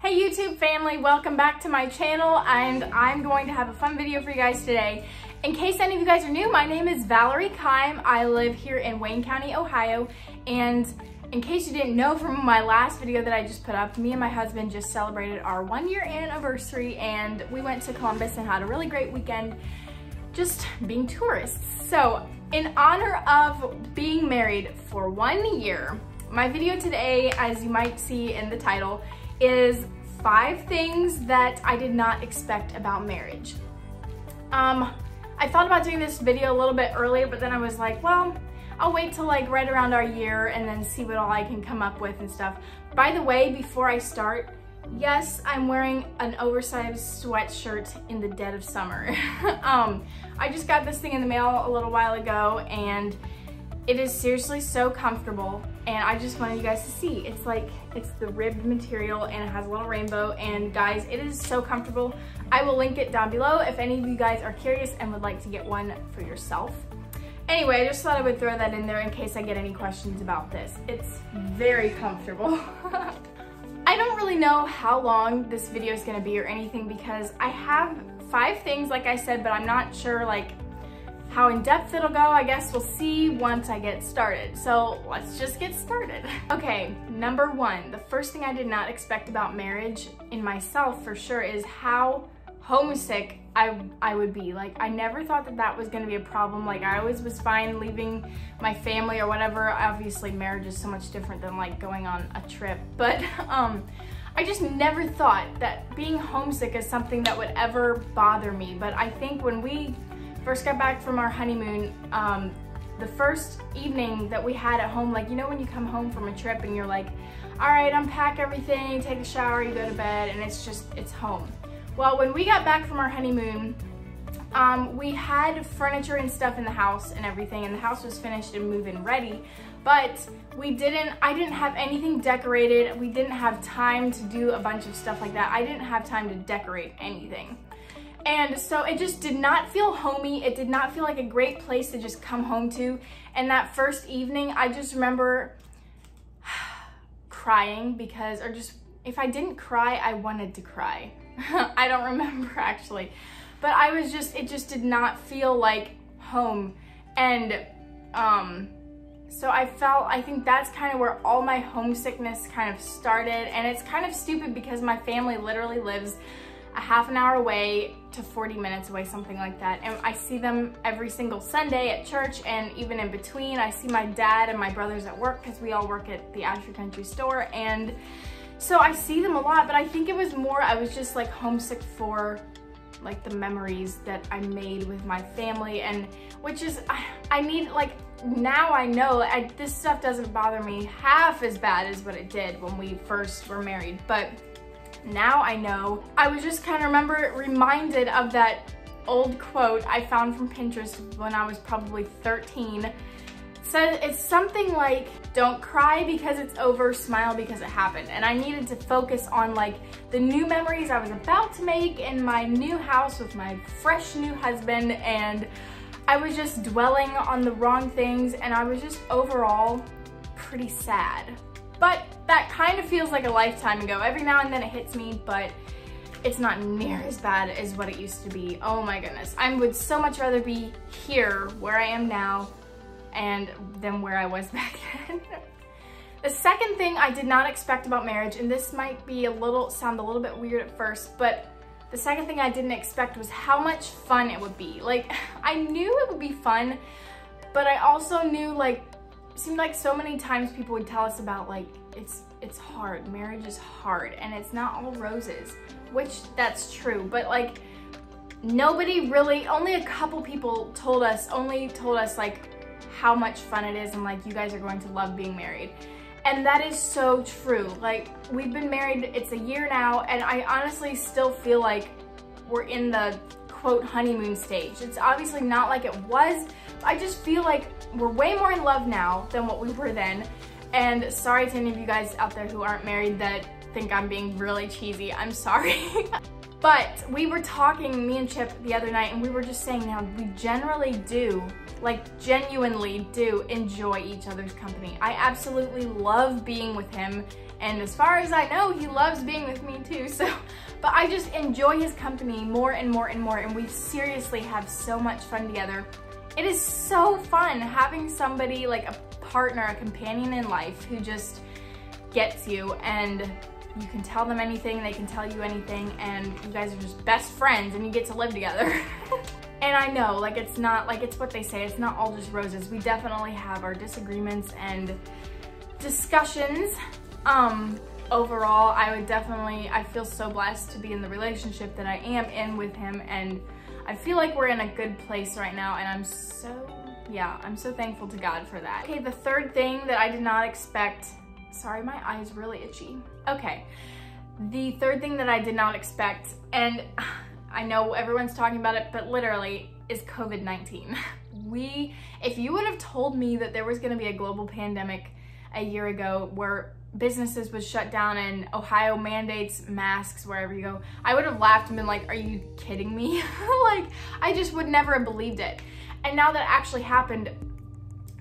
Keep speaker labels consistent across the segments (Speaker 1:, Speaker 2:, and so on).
Speaker 1: Hey YouTube family, welcome back to my channel, and I'm going to have a fun video for you guys today. In case any of you guys are new, my name is Valerie Kime. I live here in Wayne County, Ohio, and in case you didn't know from my last video that I just put up, me and my husband just celebrated our 1-year anniversary, and we went to Columbus and had a really great weekend just being tourists. So in honor of being married for 1 year, my video today, as you might see in the title, is 5 things that I did not expect about marriage. I thought about doing this video a little bit earlier, but then I was like, well, I'll wait till like right around our year and then see what all I can come up with and stuff. By the way, before I start, yes, I'm wearing an oversized sweatshirt in the dead of summer. I just got this thing in the mail a little while ago, and it is seriously so comfortable, and I just wanted you guys to see. It's the ribbed material, and it has a little rainbow, and guys, it is so comfortable. I will link it down below if any of you guys are curious and would like to get one for yourself. Anyway, I just thought I would throw that in there in case I get any questions about this. It's very comfortable. I don't really know how long this video is gonna be or anything, because I have 5 things, like I said, but I'm not sure like how in depth it'll go. I guess we'll see once I get started. So let's just get started. Okay, number 1, the first thing I did not expect about marriage in myself for sure is how homesick I would be. Like, I never thought that that was gonna be a problem. Like, I always was fine leaving my family or whatever. Obviously marriage is so much different than like going on a trip, but I just never thought that being homesick is something that would ever bother me. But I think when we first got back from our honeymoon, the first evening that we had at home, like, you know when you come home from a trip and you're like, all right, unpack everything, take a shower, you go to bed, and it's home. Well, when we got back from our honeymoon, we had furniture and stuff in the house and everything, and the house was finished and move-in ready, but I didn't have anything decorated. We didn't have time to do a bunch of stuff like that. I didn't have time to decorate anything. And so it just did not feel homey. It did not feel like a great place to just come home to. And that first evening, I just remember crying because, or just, if I didn't cry, I wanted to cry. I don't remember actually. But I was just, it just did not feel like home. And so I think that's kind of where all my homesickness kind of started. And it's kind of stupid because my family literally lives a half an hour away to 40 minutes away, something like that. And I see them every single Sunday at church, and even in between, I see my dad and my brothers at work because we all work at the Asher Country store. And so I see them a lot, but I think it was more, I was just like homesick for like the memories that I made with my family, and which is, I need, like, now I know this stuff doesn't bother me half as bad as what it did when we first were married, but now I know. I was just kind of reminded of that old quote I found from Pinterest when I was probably 13. It's something like, don't cry because it's over, smile because it happened. And I needed to focus on like the new memories I was about to make in my new house with my fresh new husband, and I was just dwelling on the wrong things, and I was just overall pretty sad. But that kind of feels like a lifetime ago. Every now and then it hits me, but it's not near as bad as what it used to be. Oh my goodness. I would so much rather be here, where I am now, and than where I was back then. The second thing I did not expect about marriage, and this might sound a little bit weird at first, but the second thing I didn't expect was how much fun it would be. Like, I knew it would be fun, but I also knew, like, it seemed like so many times people would tell us about like, it's hard, marriage is hard, and it's not all roses, which that's true, but like nobody really, only a couple people told us like how much fun it is, and like, you guys are going to love being married. And that is so true. Like, we've been married, it's a year now, and I honestly still feel like we're in the quote honeymoon stage. It's obviously not like it was. I just feel like we're way more in love now than what we were then. And sorry to any of you guys out there who aren't married that think I'm being really cheesy, I'm sorry. But we were talking, me and Chip, the other night, and we were just saying now, we generally do, like genuinely do enjoy each other's company. I absolutely love being with him, And as far as I know, he loves being with me too. So, but I just enjoy his company more and more and more. And we seriously have so much fun together. It is so fun having somebody like a partner, a companion in life who just gets you, and you can tell them anything, they can tell you anything, and you guys are just best friends and you get to live together. And I know, like, it's not, like, it's what they say, it's not all just roses. We definitely have our disagreements and discussions. Overall, I feel so blessed to be in the relationship that I am in with him, and I feel like we're in a good place right now, and I'm so thankful to God for that. Okay, the third thing that I did not expect, sorry, my eye is really itchy. Okay, the third thing that I did not expect, and I know everyone's talking about it, but literally, is COVID-19. If you would have told me that there was gonna be a global pandemic a year ago where businesses would shut down and Ohio mandates masks wherever you go, I would have laughed and been like, are you kidding me? Like, I just would never have believed it. And now that actually happened,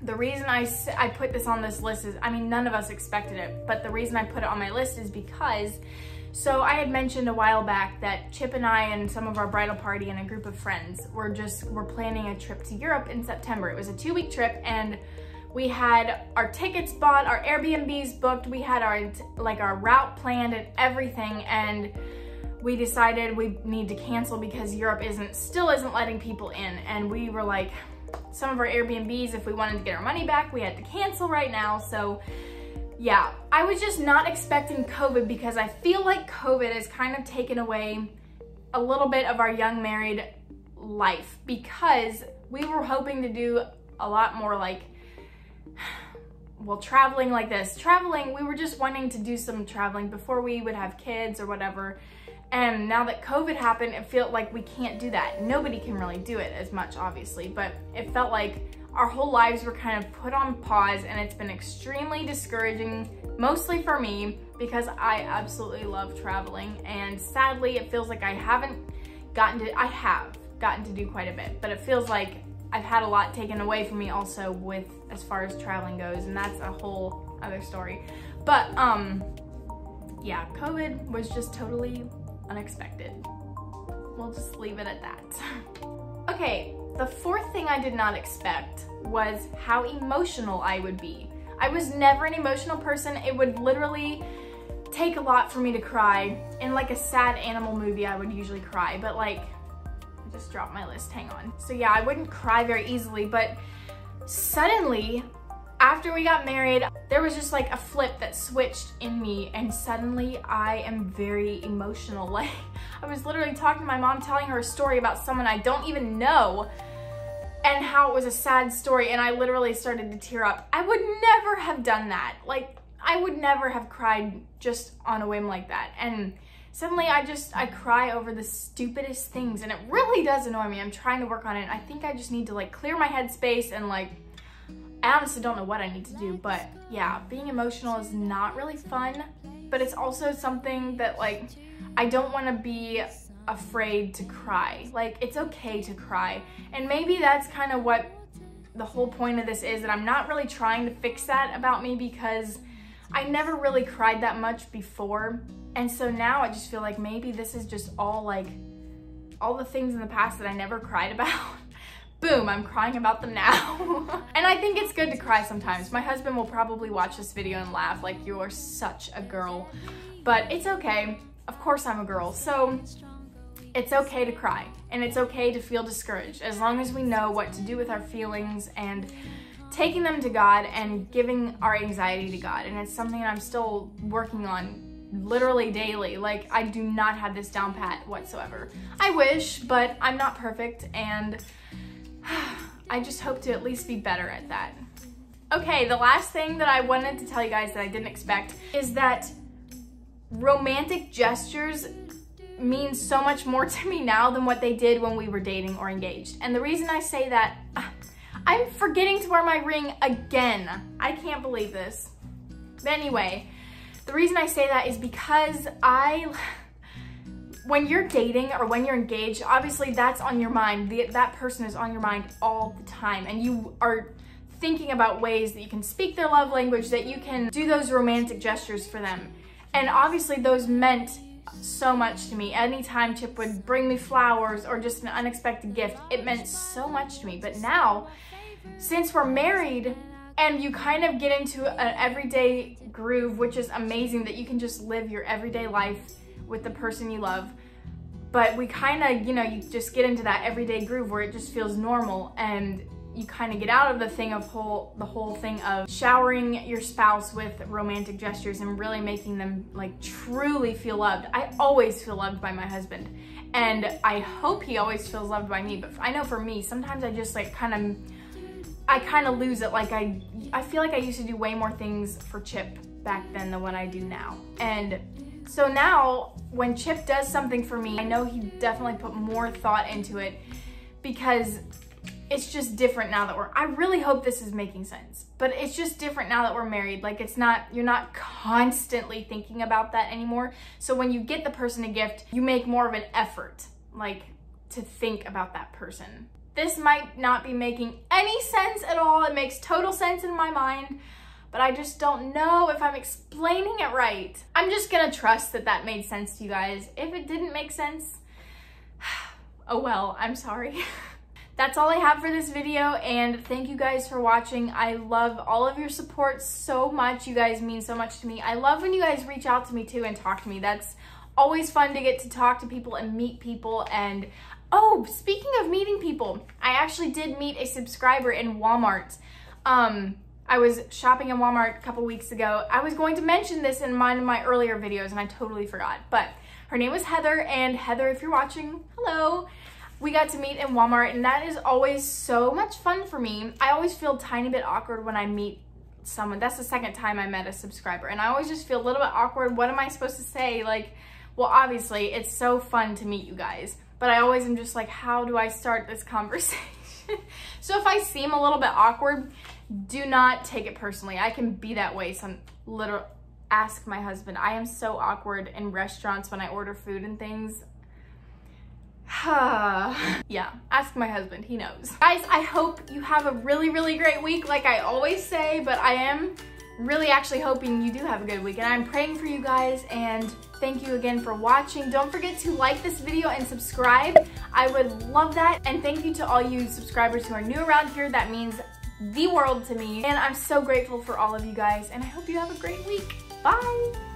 Speaker 1: the reason I put this on this list is, I mean, none of us expected it, but the reason I put it on my list is because, so I had mentioned a while back that Chip and I and some of our bridal party and a group of friends were planning a trip to Europe in September. It was a 2-week trip, and we had our tickets bought, our Airbnbs booked, we had our route planned and everything, and we decided we need to cancel because Europe still isn't letting people in. And we were like, some of our Airbnbs, if we wanted to get our money back, we had to cancel right now. So yeah, I was just not expecting COVID, because I feel like COVID has kind of taken away a little bit of our young married life, because we were hoping to do a lot more, like, well, traveling like this. We were just wanting to do some traveling before we would have kids or whatever. And now that COVID happened, it felt like we can't do that. Nobody can really do it as much, obviously, but it felt like our whole lives were kind of put on pause, and it's been extremely discouraging, mostly for me, because I absolutely love traveling. And sadly, it feels like I have gotten to do quite a bit, but it feels like I've had a lot taken away from me also as far as traveling goes, and that's a whole other story. But yeah, COVID was just totally unexpected. We'll just leave it at that. Okay, the fourth thing I did not expect was how emotional I would be. I was never an emotional person. It would literally take a lot for me to cry. In like a sad animal movie, I would usually cry, but like, I just dropped my list, hang on. So yeah, I wouldn't cry very easily, but suddenly, after we got married, there was just like a flip that switched in me, and suddenly I am very emotional. Like, I was literally talking to my mom, telling her a story about someone I don't even know, and how it was a sad story, and I literally started to tear up. I would never have done that. Like, I would never have cried just on a whim like that. And suddenly I cry over the stupidest things, and it really does annoy me. I'm trying to work on it. I think I just need to like clear my headspace, and like, I honestly don't know what I need to do, but yeah, being emotional is not really fun, but it's also something that like, I don't want to be afraid to cry. Like, it's okay to cry. And maybe that's kind of what the whole point of this is, that I'm not really trying to fix that about me, because I never really cried that much before. And so now I just feel like maybe this is just all like, all the things in the past that I never cried about. Boom, I'm crying about them now. And I think it's good to cry sometimes. My husband will probably watch this video and laugh like, you're such a girl. But it's okay. Of course I'm a girl. So it's okay to cry, and it's okay to feel discouraged, as long as we know what to do with our feelings and taking them to God and giving our anxiety to God. And it's something I'm still working on literally daily. Like, I do not have this down pat whatsoever. I wish, but I'm not perfect, and I just hope to at least be better at that. Okay, the last thing that I wanted to tell you guys that I didn't expect is that romantic gestures mean so much more to me now than what they did when we were dating or engaged. And the reason I say that, I'm forgetting to wear my ring again. I can't believe this. But anyway, the reason I say that is because when you're dating or when you're engaged, obviously that's on your mind. That person is on your mind all the time, and you are thinking about ways that you can speak their love language, that you can do those romantic gestures for them. And obviously those meant so much to me. Anytime Chip would bring me flowers or just an unexpected gift, it meant so much to me. But now, since we're married and you kind of get into an everyday groove, which is amazing that you can just live your everyday life with the person you love, but we kind of, you know, you just get into that everyday groove where it just feels normal, and you kind of get out of the thing of the whole thing of showering your spouse with romantic gestures and really making them like truly feel loved. I always feel loved by my husband, and I hope he always feels loved by me. But I know for me, sometimes I just like I kind of lose it. Like I feel like I used to do way more things for Chip back then than what I do now. And so now when Chip does something for me, I know he definitely put more thought into it, because it's just different now that I really hope this is making sense, but it's just different now that we're married. Like you're not constantly thinking about that anymore. So when you get the person a gift, you make more of an effort, like, to think about that person. This might not be making any sense at all. It makes total sense in my mind, but I just don't know if I'm explaining it right. I'm just gonna trust that that made sense to you guys. If it didn't make sense, oh well, I'm sorry. That's all I have for this video, and thank you guys for watching. I love all of your support so much. You guys mean so much to me. I love when you guys reach out to me too and talk to me. That's always fun to get to talk to people and meet people. And oh, speaking of meeting people, I actually did meet a subscriber in Walmart. I was shopping in Walmart a couple weeks ago. I was going to mention this in one of my earlier videos and I totally forgot, but her name was Heather, and Heather, if you're watching, hello. We got to meet in Walmart, and that is always so much fun for me. I always feel a tiny bit awkward when I meet someone. That's the second time I met a subscriber, and I always just feel a little bit awkward. What am I supposed to say? Like, well, obviously, it's so fun to meet you guys, but I always am just like, how do I start this conversation? So if I seem a little bit awkward, do not take it personally. I can be that way. Ask my husband. I am so awkward in restaurants when I order food and things. Yeah, ask my husband, he knows. Guys, I hope you have a really, really great week, like I always say, but I am really actually hoping you do have a good week, and I'm praying for you guys, and thank you again for watching. Don't forget to like this video and subscribe. I would love that, and thank you to all you subscribers who are new around here. That means the world to me, and I'm so grateful for all of you guys, and I hope you have a great week. Bye!